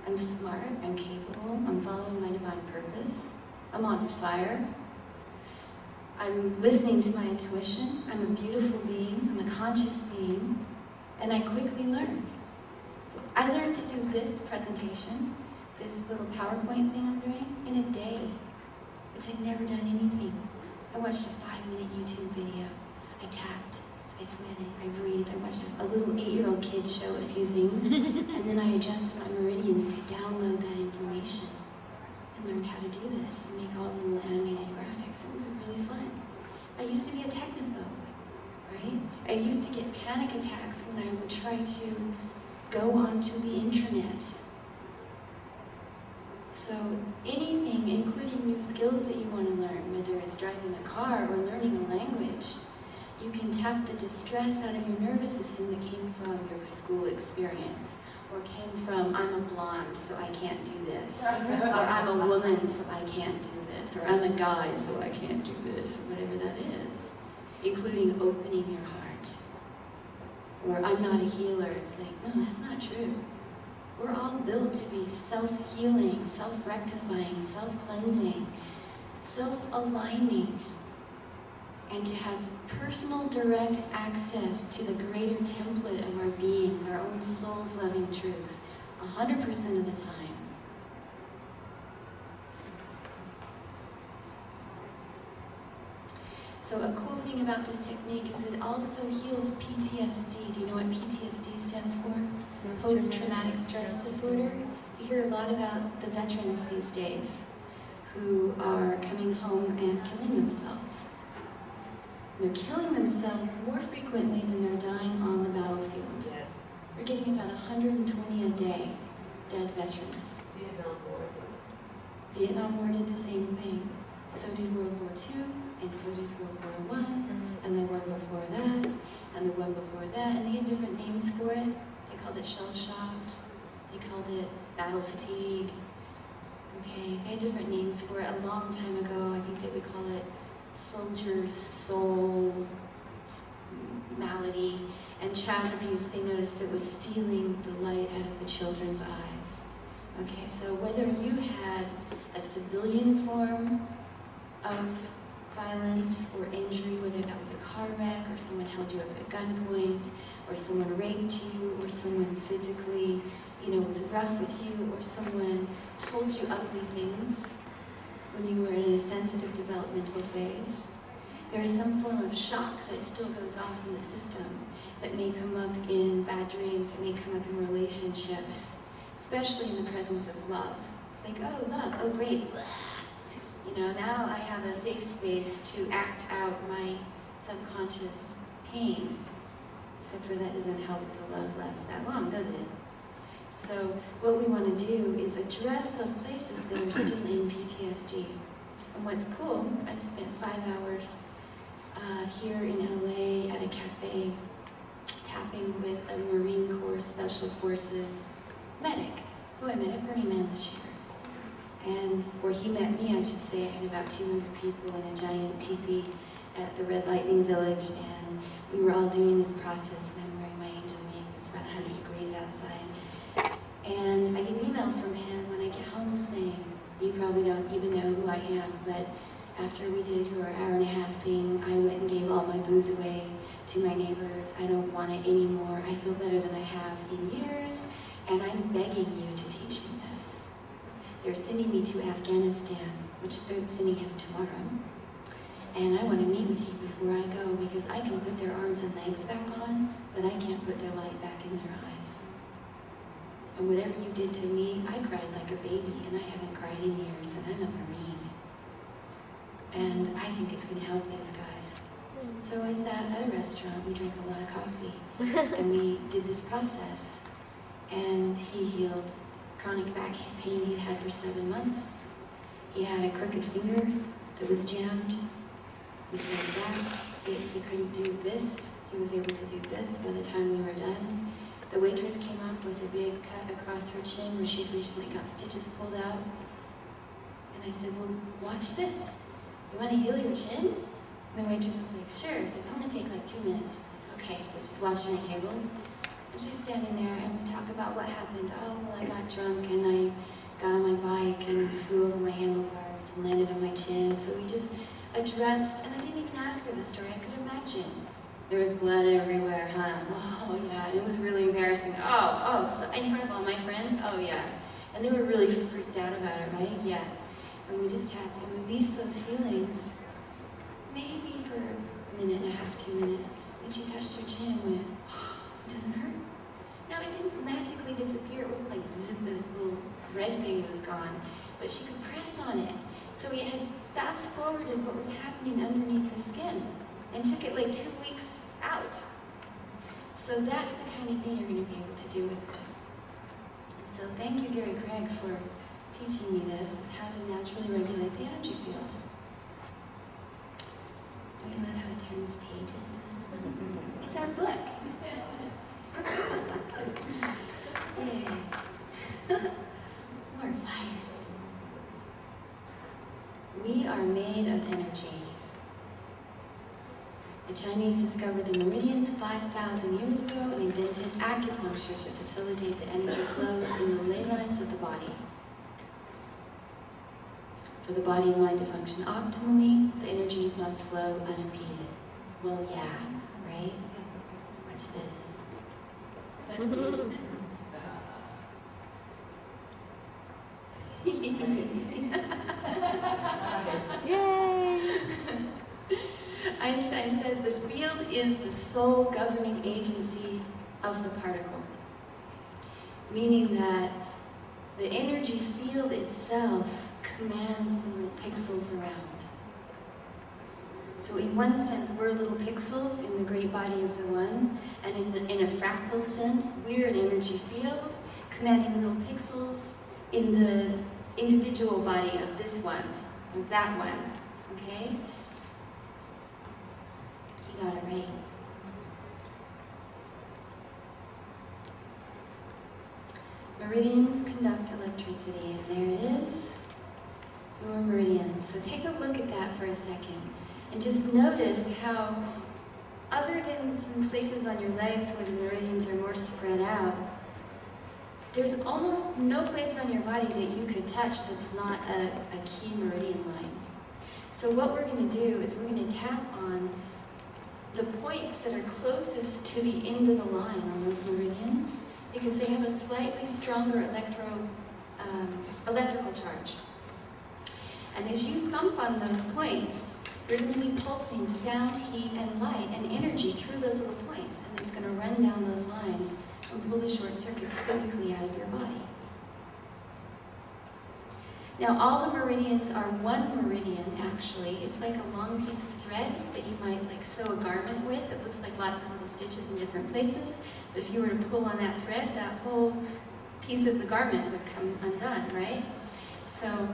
I'm smart, I'm capable, I'm following my divine purpose, I'm on fire, I'm listening to my intuition, I'm a beautiful being, I'm a conscious being, and I quickly learn. I learned to do this presentation, this little PowerPoint thing I'm doing, in a day, which I'd never done anything. I watched a 5-minute YouTube video. I tapped, I sweated, I breathed. I watched a little 8-year-old kid show a few things, and then I adjusted my meridians to download that information and learned how to do this and make all the little animated graphics. It was really fun. I used to be a technophobe, right? I used to get panic attacks when I would try to go onto the internet. So anything, including new skills that you want to learn, whether it's driving a car or learning a language, you can tap the distress out of your nervous system that came from your school experience, or came from, I'm a blonde, so I can't do this, or I'm a woman, so I can't do this, or I'm a guy, so I can't do this, or whatever that is, including opening your heart. Or I'm not a healer. It's like, no, that's not true. We're all built to be self-healing, self-rectifying, self-cleansing, self-aligning, and to have personal direct access to the greater template of our beings, our own soul's loving truth, 100% of the time. So a cool thing about this technique is it also heals PTSD. Do you know what PTSD stands for? Post-traumatic stress disorder. You hear a lot about the veterans these days who are coming home and killing themselves. They're killing themselves more frequently than they're dying on the battlefield. Yes. We're getting about 120 a day dead veterans. Vietnam War did the same thing. So did World War II, and so did World War I, and the one before that, and the one before that, and they had different names for it. They called it shell-shocked, they called it battle fatigue. Okay, they had different names for it a long time ago. I think they would call it soldier's soul malady. And child abuse, they noticed it was stealing the light out of the children's eyes. Okay, so whether you had a civilian form of violence or injury, whether that was a car wreck, or someone held you up at gunpoint, or someone raped you, or someone physically, was rough with you, or someone told you ugly things when you were in a sensitive developmental phase, there's some form of shock that still goes off in the system that may come up in bad dreams, it may come up in relationships, especially in the presence of love. It's like, oh, love, oh, great. Now I have a safe space to act out my subconscious pain. Except for that doesn't help the love last that long, does it? So what we want to do is address those places that are still in PTSD. And what's cool, I spent 5 hours here in LA at a cafe tapping with a Marine Corps Special Forces medic who I met at Burning Man this year. And where he met me, I should say, I had about 200 people in a giant teepee at the Red Lightning Village, and we were all doing this process, and I'm wearing my angel wings. It's about 100 degrees outside. And I get an email from him when I get home saying, you probably don't even know who I am, but after we did your hour-and-a-half thing, I went and gave all my booze away to my neighbors. I don't want it anymore. I feel better than I have in years, and I'm begging you to teach me this. They're sending me to Afghanistan, which they're sending him tomorrow. And I want to meet with you before I go, because I can put their arms and legs back on, but I can't put their light back in their eyes. And whatever you did to me, I cried like a baby, and I haven't cried in years, and I'm a Marine. And I think it's going to help these guys. So I sat at a restaurant, we drank a lot of coffee, and we did this process. And he healed chronic back pain he'd had for 7 months. He had a crooked finger that was jammed. We healed that. He couldn't do this. He was able to do this by the time we were done. The waitress came up with a big cut across her chin where she'd recently got stitches pulled out. And I said, well, watch this. You want to heal your chin? And the waitress was like, sure. I said, I'm going to take like 2 minutes. Okay, so she's washing her tables. And she's standing there, and we talk about what happened. Oh, well, I got drunk, and I eyes and landed on my chin. So we just addressed, and I didn't even ask her the story, I could imagine. There was blood everywhere, huh? Oh yeah, and it was really embarrassing. So in front of all my friends, oh yeah. And they were really freaked out about it, right? Yeah. And we just had to release those feelings, maybe for a minute and a half, 2 minutes. Then she touched her chin and went, oh, it doesn't hurt. Now it didn't magically disappear, it wasn't like zip, this little red thing was gone, but she could press on it. So we had fast forwarded what was happening underneath the skin and took it like 2 weeks out. So that's the kind of thing you're going to be able to do with this. So thank you, Gary Craig, for teaching me this, how to naturally regulate the energy field. Don't you love how it turns pages? It's our book. Yay. More fire. We are made of energy. The Chinese discovered the meridians 5,000 years ago and invented acupuncture to facilitate the energy flows in the ley lines of the body. For the body and mind to function optimally, the energy must flow unimpeded. Well, yeah, right? Watch this. Yay! Einstein says the field is the sole governing agency of the particle, meaning that the energy field itself commands the little pixels around. So in one sense, we're little pixels in the great body of the one, and in a fractal sense, we're an energy field commanding little pixels in the individual body of this one, of that one, okay? You got it right. Meridians conduct electricity, and there it is, your meridians. So take a look at that for a second, and just notice how, other than some places on your legs where the meridians are more spread out, there's almost no place on your body that you could touch that's not a key meridian line. So what we're going to do is we're going to tap on the points that are closest to the end of the line on those meridians, because they have a slightly stronger electrical charge. And as you thump on those points, you're going to be pulsing sound, heat, and light and energy through those little points, and it's going to run down those lines and pull the short circuits physically out of your body. Now, all the meridians are one meridian, actually. It's like a long piece of thread that you might like sew a garment with. It looks like lots of little stitches in different places, but if you were to pull on that thread, that whole piece of the garment would come undone, right? So,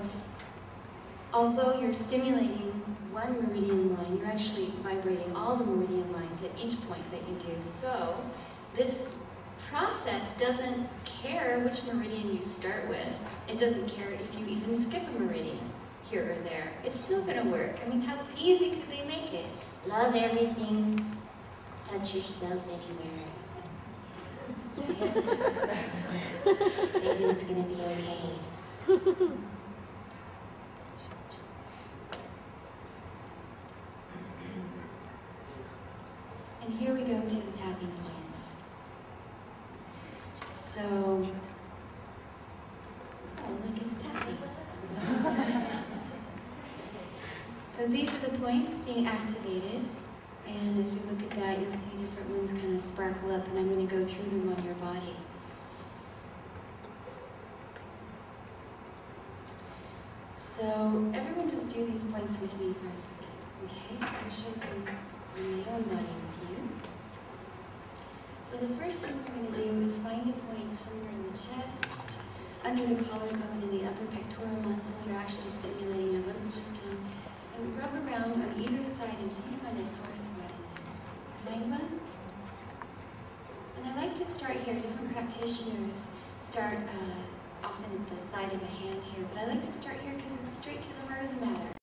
although you're stimulating one meridian line, you're actually vibrating all the meridian lines at each point that you do. So, this process doesn't care which meridian you start with. It doesn't care if you even skip a meridian here or there. It's still going to work. I mean, how easy could they make it? Love everything. Touch yourself anywhere. Say it's going to be okay. And here we go to the tapping points. So, oh look, it's tapping. So these are the points being activated, and as you look at that, you'll see different ones kind of sparkle up, and I'm going to go through them on your body. So everyone just do these points with me for a second. Okay, so I'll show them on my own body with you. So the first thing we're going to do is find a point somewhere in the chest, under the collarbone and the upper pectoral muscle. You're actually stimulating your lymph system. And rub around on either side until you find a sore spot in there. Find one? And I like to start here. Different practitioners start often at the side of the hand here, but I like to start here because it's straight to the heart of the matter.